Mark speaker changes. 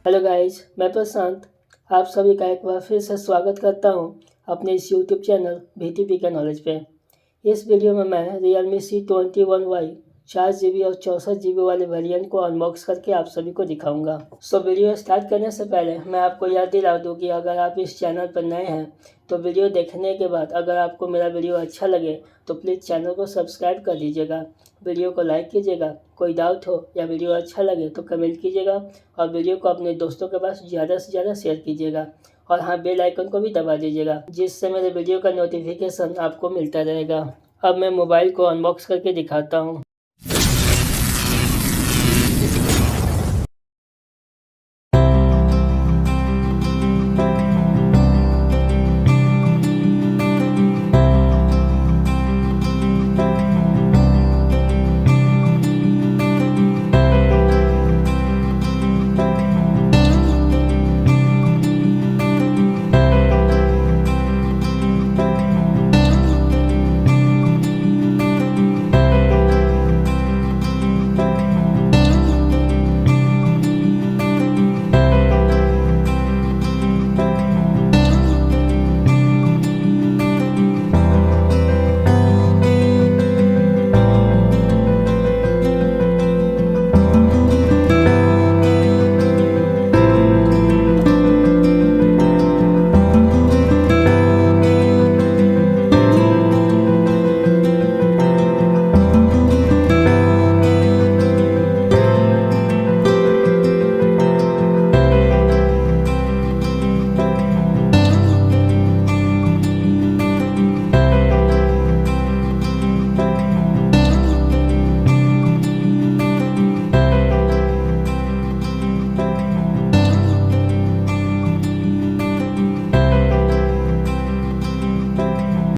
Speaker 1: Hello guys, मैं प्रशांत आप सभी का एक बार फिर से स्वागत करता हूं अपने इस यूट्यूब चैनल vtpk नॉलेज पे। इस वीडियो में मैं Realme C21Y 4GB और 64GB वाले वेरिएंट को अनबॉक्स करके आप सभी को दिखाऊंगा। सो वीडियो स्टार्ट करने से पहले मैं आपको याद दिला दूं कि अगर आप इस चैनल पर नए हैं तो वीडियो देखने के बाद अगर आपको मेरा वीडियो अच्छा लगे तो प्लीज़ चैनल को सब्सक्राइब कर दीजिएगा, वीडियो को लाइक कीजिएगा। कोई डाउट हो या वीडियो अच्छा लगे तो कमेंट कीजिएगा और वीडियो को अपने दोस्तों के पास ज़्यादा से ज़्यादा शेयर कीजिएगा। और हाँ, बेल आइकन को भी दबा दीजिएगा जिससे मेरे वीडियो का नोटिफिकेशन आपको मिलता रहेगा। अब मैं मोबाइल को अनबॉक्स करके दिखाता हूँ।